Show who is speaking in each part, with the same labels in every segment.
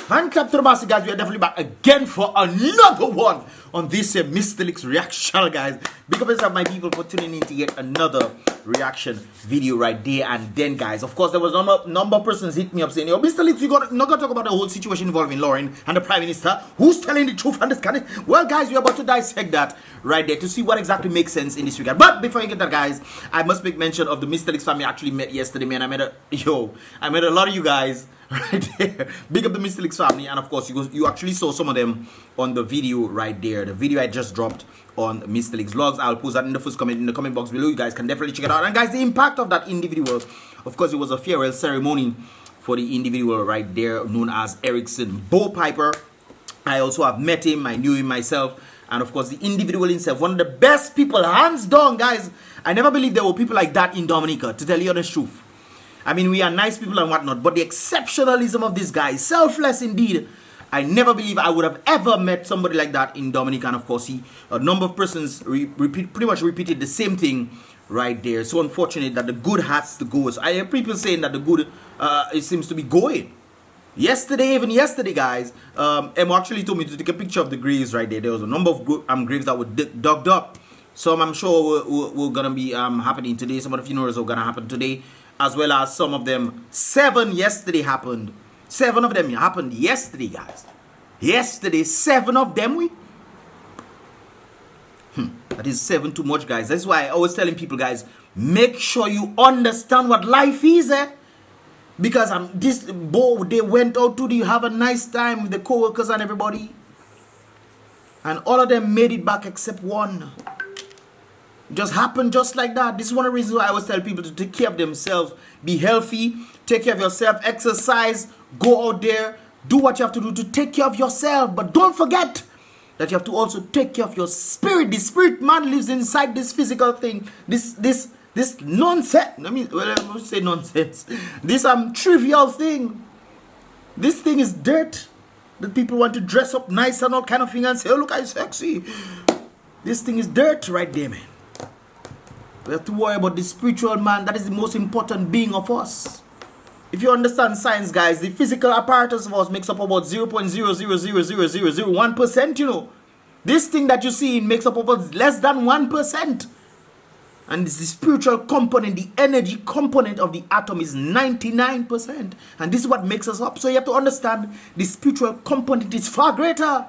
Speaker 1: And clap to the master, guys. We are definitely back again for another one on this Mystelics reaction, guys. Big up yourself, my people, for tuning in to yet another reaction video right there. And then, guys, of course, there was a number of persons hit me up saying, yo, Mystelics, we not gonna talk about the whole situation involving LOREEN and the Prime Minister. Who's telling the truth and this? Well, guys, we're about to dissect that right there to see what exactly makes sense in this regard. But before you get that, guys, I must make mention of the Mystelics family I actually met yesterday, man. I met a lot of you guys right there. Big up the Mystelics family, and of course you actually saw some of them on the video right there, the video I just dropped on Mystelics vlogs. I'll post that in the first comment in the comment box below. You guys can definitely check it out. And guys, the impact of that individual, of course, it was a farewell ceremony for the individual right there known as Erickson BrBpTV. I also have met him, I knew him myself, and of course the individual himself, one of the best people, hands down, guys. I never believed there were people like that in Dominica, to tell you the truth. I mean, we are nice people and whatnot, but the exceptionalism of this guy, selfless indeed. I never believe I would have ever met somebody like that in Dominica. And of course, a number of persons pretty much repeated the same thing right there. So unfortunate that the good has to go. So I hear people saying that the good, it seems to be going. Even yesterday, guys, Emma actually told me to take a picture of the graves right there. There was a number of graves that were dug up. Some I'm sure were gonna be happening today. Some of the funerals are gonna happen today, as well as some of them. 7 yesterday happened. 7 of them happened yesterday, guys. Yesterday, 7 of them. That is 7 too much, guys. That's why I always telling people, guys, make sure you understand what life is, because they went out to have a nice time with the co-workers and everybody, and all of them made it back except one. Just happened just like that. This is one of the reasons why I always tell people to take care of themselves, be healthy, take care of yourself, exercise, go out there, do what you have to do to take care of yourself. But don't forget that you have to also take care of your spirit. The spirit man lives inside this physical thing. This nonsense. I won't say nonsense. This trivial thing. This thing is dirt. The people want to dress up nice and all kind of thing and say, oh, look, I'm sexy. This thing is dirt right there, man. We have to worry about the spiritual man. That is the most important being of us. If you understand science, guys, the physical apparatus of us makes up about 0.0000001%, you know. This thing that you see makes up about less than 1%. And it's the spiritual component, the energy component of the atom is 99%. And this is what makes us up. So you have to understand the spiritual component is far greater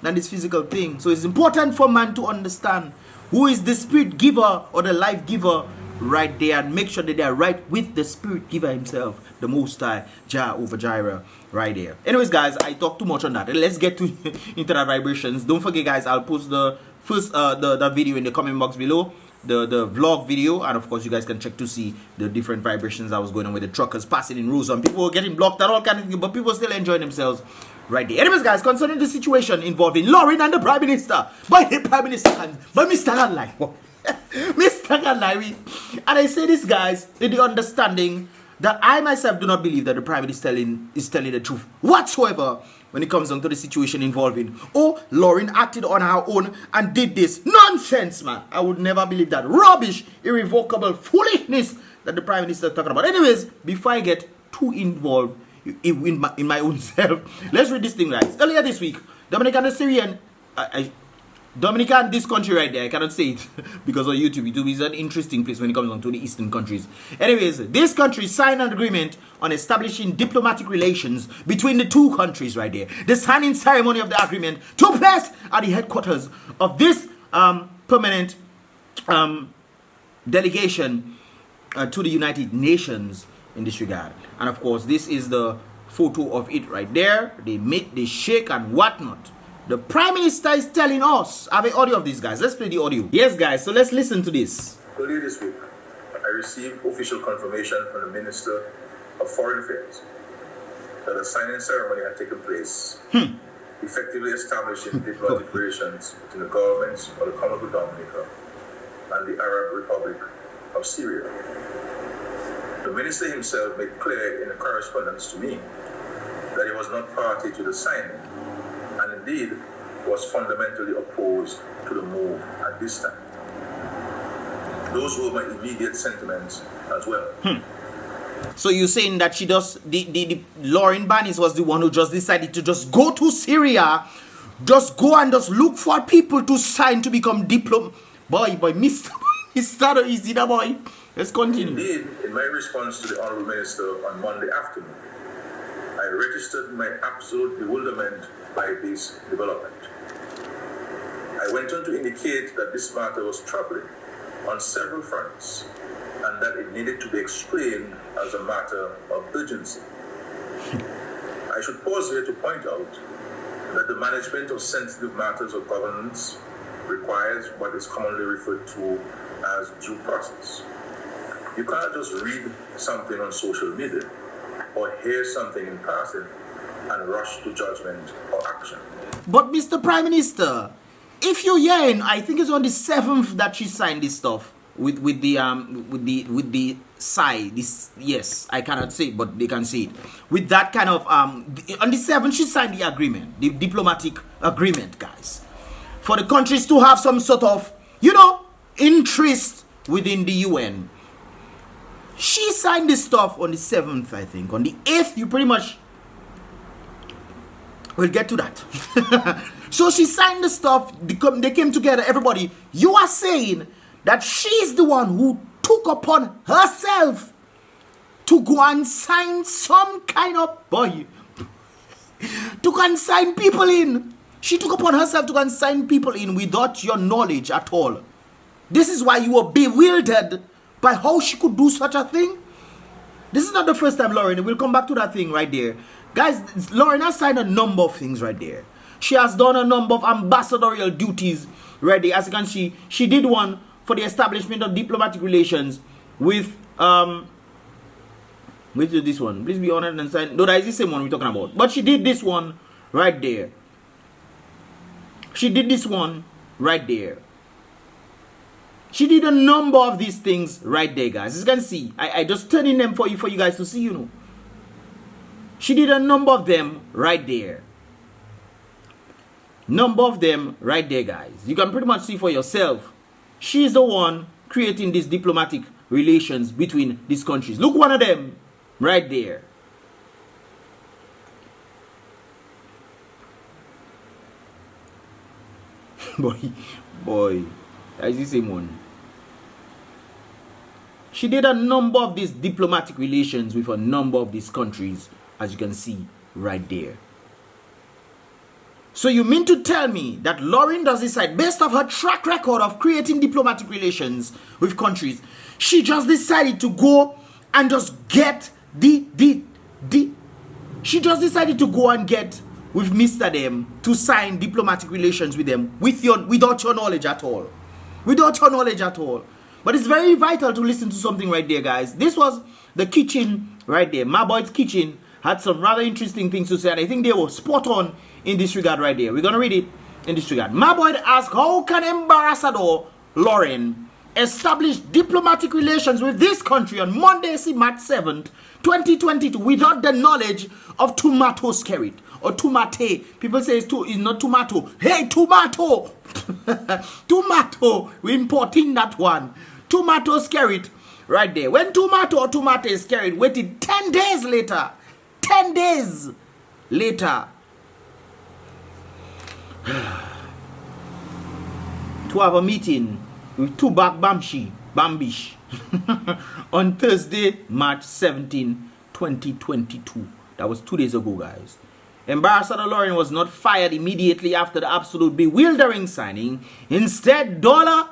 Speaker 1: than this physical thing. So it's important for man to understand who is the spirit giver or the life giver right there, and make sure that they are right with the spirit giver himself, the Most High, Jehovah Jireh, right there. Anyways, guys, I talk too much on that. Let's get into that vibrations. Don't forget, guys, I'll post the first the video in the comment box below, the vlog video, and of course you guys can check to see the different vibrations that was going on with the truckers passing in rows and people were getting blocked and all kind of things, but people still enjoying themselves right there. Anyways, guys, concerning the situation involving LOREEN and the Prime Minister, by the Prime Minister, by Mr. Gunlight, Mr. Gunlight, and I say this, guys, in the understanding that I myself do not believe that the Prime Minister is telling the truth whatsoever when it comes down to the situation involving, oh, LOREEN acted on her own and did this. Nonsense, man. I would never believe that. Rubbish, irrevocable foolishness that the Prime Minister is talking about. Anyways, before I get too involved in my own self, let's read this thing, guys. Earlier this week, Dominica and the Syrian, Dominica and this country right there, I cannot say it because of YouTube. YouTube is an interesting place when it comes on to the eastern countries. Anyways, this country signed an agreement on establishing diplomatic relations between the two countries right there. The signing ceremony of the agreement took place at the headquarters of this permanent delegation to the United Nations in this regard. And of course, this is the photo of it right there. They meet, they shake and whatnot. The Prime Minister is telling us. I have an audio of this, guys. Let's play the audio. Yes, guys, so let's listen to this.
Speaker 2: Earlier this week, I received official confirmation from the Minister of Foreign Affairs that a signing ceremony had taken place, effectively establishing diplomatic relations between the governments of the Commonwealth of Dominica and the Arab Republic of Syria. The Minister himself made clear in a correspondence to me that he was not party to the signing, and indeed was fundamentally opposed to the move at this time. Those were my immediate sentiments as well.
Speaker 1: So you're saying that she just the Lauren Barnes was the one who just decided to just go to Syria, just go and just look for people to sign to become Boy, Mr. It's not easy, that boy. Let's continue.
Speaker 2: Indeed, in my response to the Honourable Minister on Monday afternoon, I registered my absolute bewilderment by this development. I went on to indicate that this matter was troubling on several fronts and that it needed to be explained as a matter of urgency. I should pause here to point out that the management of sensitive matters of governance requires what is commonly referred to as due process. You can't just read something on social media or hear something in passing and rush to judgment or action.
Speaker 1: But Mr. Prime Minister, if you're hearing, I think it's on the 7th that she signed this stuff with the side. This, yes, I cannot say it, but they can see it. With that kind of on the 7th she signed the agreement, the diplomatic agreement, guys, for the countries to have some sort of, you know, interest within the UN. She signed this stuff on the 7th, I think. On the 8th, you pretty much we'll get to that. So she signed the stuff. They came together. Everybody, you are saying that she's the one who took upon herself to go and sign some kind of to go and sign people in. She took upon herself to go and sign people in without your knowledge at all. This is why you were bewildered by how she could do such a thing. This is not the first time, Lauren. We'll come back to that thing right there. Guys, Lauren has signed a number of things right there. She has done a number of ambassadorial duties right there. As you can see, she did one for the establishment of diplomatic relations with which is this one? Please be honored and sign. No, that is the same one we're talking about. But she did this one right there. She did this one right there. She did a number of these things right there, guys. As you can see, I just turn in them for you guys to see, you know. She did a number of them right there. Number of them right there, guys. You can pretty much see for yourself. She's the one creating these diplomatic relations between these countries. Look, one of them right there. boy, that is the same one. She did a number of these diplomatic relations with a number of these countries, as you can see right there. So you mean to tell me that Lauren does decide, based off her track record of creating diplomatic relations with countries, she just decided to go and just get she just decided to go and get with Mr. Them to sign diplomatic relations with them without your knowledge at all. Without your knowledge at all. But it's very vital to listen to something right there, guys. This was the kitchen right there. My boy's kitchen had some rather interesting things to say, and I think they were spot on in this regard right there. We're going to read it in this regard. My boy asked, how can Ambassador Lauren establish diplomatic relations with this country on Monday, March 7th, 2022, without the knowledge of tomato SKERRIT or tomate? People say it's not tomato. Hey, tomato! Tomato, we're importing that one. Tomato SKERRIT right there. When tomato SKERRIT waited 10 days later, 10 days later, to have a meeting with Tubak Bambish on Thursday, March 17, 2022. That was 2 days ago, guys. Ambassador Lauren was not fired immediately after the absolute bewildering signing. Instead, dollar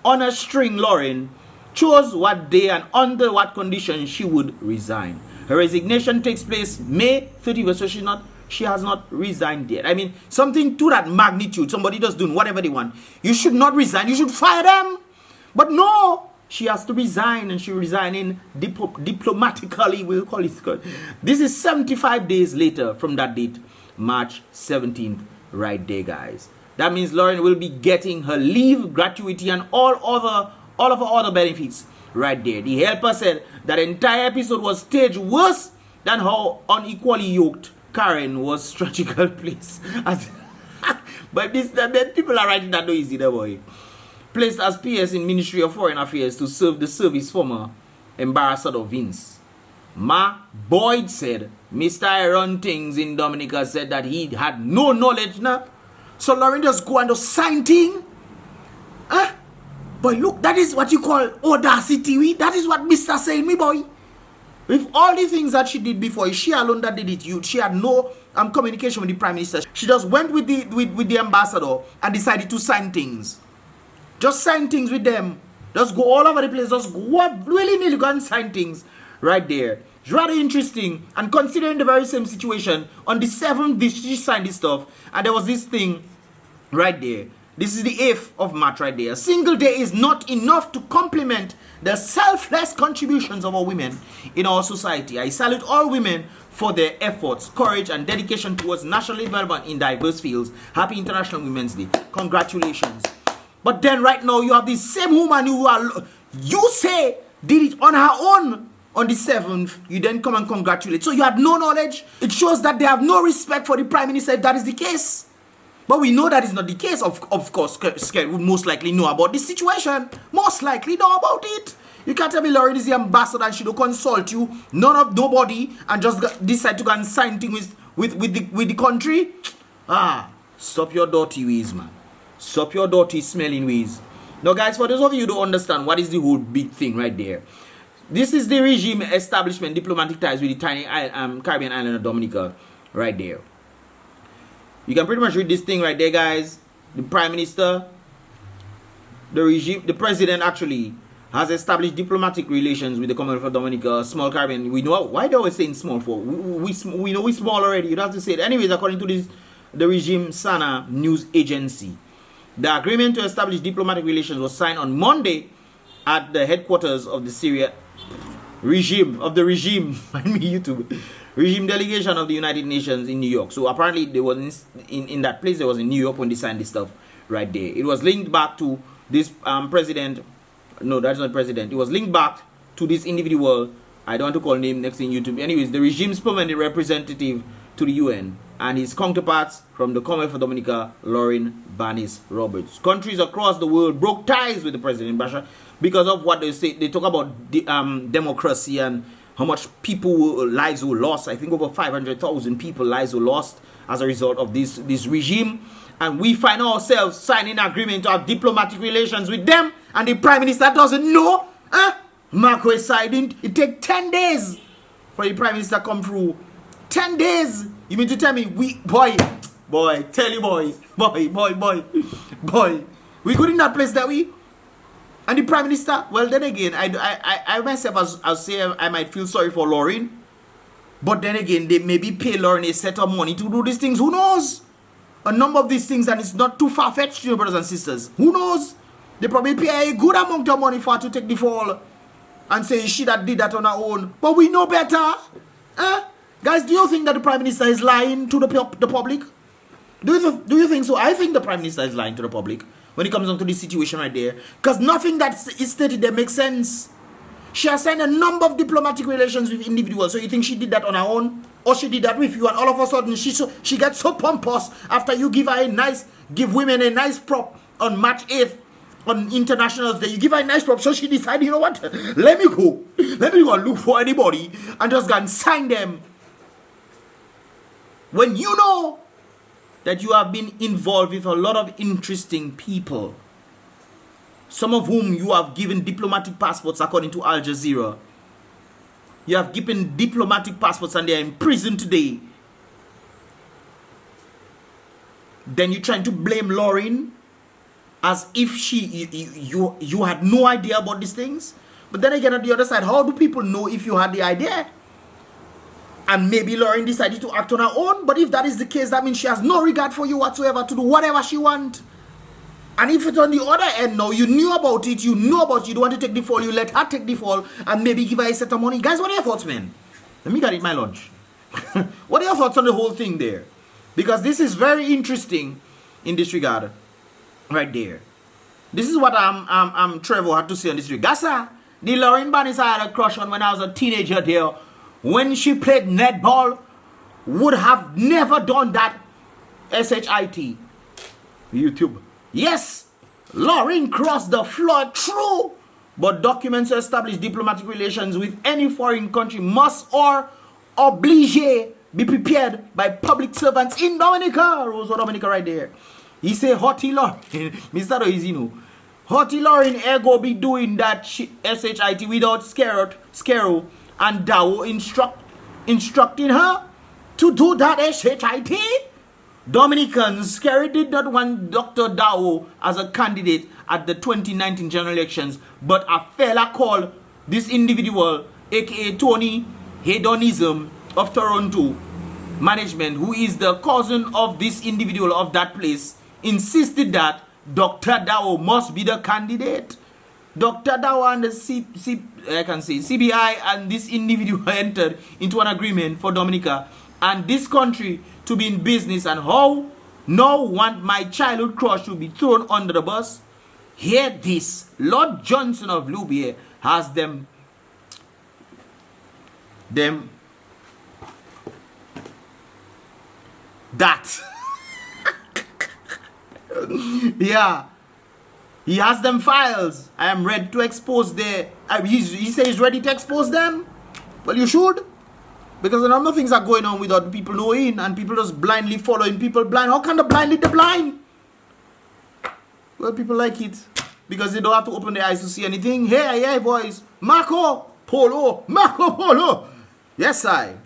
Speaker 1: on a string, Lauren chose what day and under what conditions she would resign. Her resignation takes place May 31st, so she has not resigned yet. I mean, something to that magnitude, somebody just doing whatever they want. You should not resign, you should fire them. But no, she has to resign, and she resigning diplomatically, we'll call it. This is 75 days later from that date, March 17th, right there, guys. That means Lauren will be getting her leave, gratuity, and all of her other benefits right there. The helper said that entire episode was staged worse than how unequally yoked Karen was strategical place. But this that people are writing that no easy, that boy. Placed as PS in Ministry of Foreign Affairs to serve the service former Ambassador Vince. Ma Boyd said Mr. Aaron Things in Dominica said that he had no knowledge now. So Loreen just go and just sign thing. Huh? Boy, look, that is what you call audacity. That is what Mr. saying, me boy. With all the things that she did before, she alone that did it. She had no communication with the Prime Minister. She just went with the ambassador and decided to sign things. Just sign things with them. Just go all over the place. Just go really go and sign things right there. It's rather interesting. And considering the very same situation, on the 7th, she signed this stuff. And there was this thing right there. This is the 8th of March right there. A single day is not enough to complement the selfless contributions of our women in our society. I salute all women for their efforts, courage, and dedication towards national development in diverse fields. Happy International Women's Day. Congratulations. But then right now, you have the same woman you say did it on her own on the 7th. You then come and congratulate. So you had no knowledge. It shows that they have no respect for the Prime Minister if that is the case. But we know that is not the case. Of course, SKERRIT would most likely know about this situation. Most likely know about it. You can't tell me Loreen is the ambassador and she don't consult you. Nobody, and just decide to go and sign things with the country. Stop your dirty ways, man. Stop your dirty smelling ways. Now, guys, for those of you who don't understand what is the whole big thing right there. This is the regime establishment, diplomatic ties with the tiny Caribbean island of Dominica right there. You can pretty much read this thing right there, guys. The Prime Minister, the regime, the President actually has established diplomatic relations with the Commonwealth of Dominica, small Caribbean. We know why they always saying small for. We know we small already. You don't have to say it. Anyways, according to the regime Sana news agency, the agreement to establish diplomatic relations was signed on Monday at the headquarters of the Syria regime delegation of the United Nations in New York. So apparently they was in that place. They was in New York when they signed this stuff right there. It was linked back to this president. No, that's not president. It was linked back to this individual. I don't want to call name next in YouTube. Anyways, the regime's permanent representative to the UN and his counterparts from the Commonwealth of Dominica, LOREEN Roberts. Countries across the world broke ties with the President Bashar because of what they say. They talk about democracy and how much lives were lost. I think over 500,000 people lives were lost as a result of this regime. And we find ourselves signing an agreement to have diplomatic relations with them, and the Prime Minister doesn't know. Marco is siding. It takes 10 days for the Prime Minister come through. 10 days. You mean to tell me boy, tell you boy, we good in that place that we. And the Prime Minister, well then again, I myself, I'll say I might feel sorry for Loreen. But then again, they maybe pay Loreen a set of money to do these things. Who knows? A number of these things, and it's not too far-fetched, you know, brothers and sisters. Who knows? They probably pay a good amount of money for her to take the fall and say she that did that on her own. But we know better. Guys, do you think that the Prime Minister is lying to the public? Do you think so? I think the Prime Minister is lying to the public when it comes down to this situation right there. Because nothing that is stated there makes sense. She has signed a number of diplomatic relations with individuals. So you think she did that on her own? Or she did that with you, and all of a sudden she gets so pompous after you give women a nice prop on March 8th on Internationals Day. You give her a nice prop, so she decided, you know what? Let me go and look for anybody and just go and sign them. When you know that you have been involved with a lot of interesting people, some of whom you have given diplomatic passports according to Al Jazeera. You have given diplomatic passports and they are in prison today. Then you're trying to blame Loreen as if you had no idea about these things. But then again, on the other side, how do people know if you had the idea? And maybe Loreen decided to act on her own. But if that is the case, that means she has no regard for you whatsoever to do whatever she wants. And if it's on the other end now, you knew about it, you don't want to take the fall, you let her take the fall and maybe give her a set of money. Guys, what are your thoughts, man? Let me get eat my lunch. What are your thoughts on the whole thing there? Because this is very interesting in this regard right there. This is what Trevor had to say on this regard. Gasa, the Loreen Bannis I had a crush on when I was a teenager there. When she played netball, would have never done that. SHIT. YouTube. Yes, Loreen crossed the floor. True. but documents to establish diplomatic relations with any foreign country must or oblige be prepared by public servants in Dominica. Rosa Dominica right there. He say Hotty LOREEN. Mr. Oizino. Hotty LOREEN ego be doing that shit SHIT without SKERRIT and Dao instructing her to do that SHIT. Dominicans, SKERRIT did not want Dr. Dao as a candidate at the 2019 general elections, but a fella called this individual, aka Tony Hedonism of Toronto management, who is the cousin of this individual of that place, insisted that Dr. Dao must be the candidate. Dr. Dao and the CBI and this individual entered into an agreement for Dominica and this country to be in business, and how no want my childhood crush to be thrown under the bus. Hear this. Lord Johnson of Loubier has them that yeah, he has them files. I am ready to expose the he says he's ready to expose them. Well, you should, because a number of things are going on without people knowing, and people just blindly following people blind. How can the blind lead the blind? Well, people like it because they don't have to open their eyes to see anything. Hey, boys, Marco Polo. Yes, I.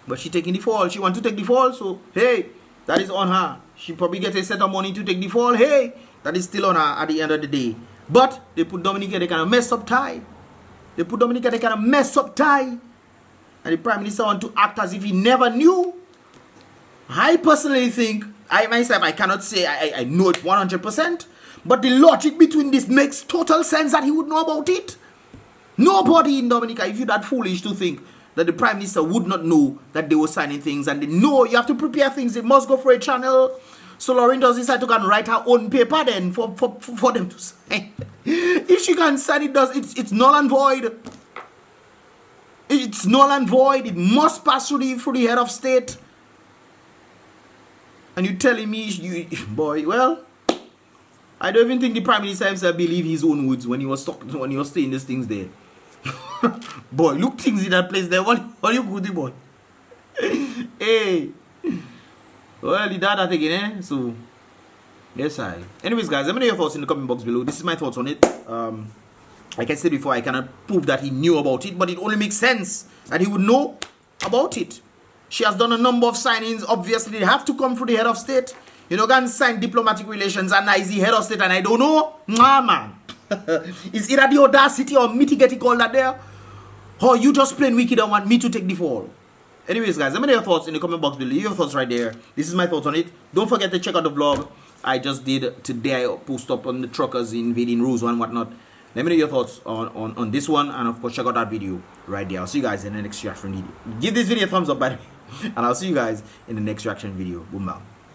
Speaker 1: But she taking the fall. She want to take the fall, so hey, that is on her. She probably gets a set of money to take the fall. Hey, that is still on her at the end of the day. But they put Dominica, they kind of mess up tie. And the Prime Minister want to act as if he never knew. I personally think, I myself, I cannot say I know it 100%. But the logic between this makes total sense that he would know about it. Nobody in Dominica, if you're that foolish to think that the Prime Minister would not know that they were signing things, and they know you have to prepare things, it must go for a channel. So LOREEN does decide to go and write her own paper then for them to sign. If she can sign it, it's null and void. It's null and void. It must pass through the head of state. And you telling me, boy, well, I don't even think the Prime Minister himself believed his own words when he was saying these things there. Boy, look things in that place there. What you good, boy? Hey. Well, he did that again, eh? So, yes, anyways, guys, let me know your thoughts in the comment box below. This is my thoughts on it. Like I said before, I cannot prove that he knew about it, but it only makes sense that he would know about it. She has done a number of signings. Obviously, they have to come through the head of state. You know, can sign diplomatic relations and I is the head of state and I don't know. Nah, man. It's either the audacity or mitigating all that there, or you just plain wicked and want me to take the fall. Anyways, guys, let me know your thoughts in the comment box below. Leave your thoughts right there. This is my thoughts on it. Don't forget to check out the vlog I just did today. I post up on the truckers invading Rose and whatnot. Let me know your thoughts on this one, and of course check out that video right there. I'll see you guys in the next reaction video. Give this video a thumbs up, by the way, and I'll see you guys in the next reaction video. Boom, bam.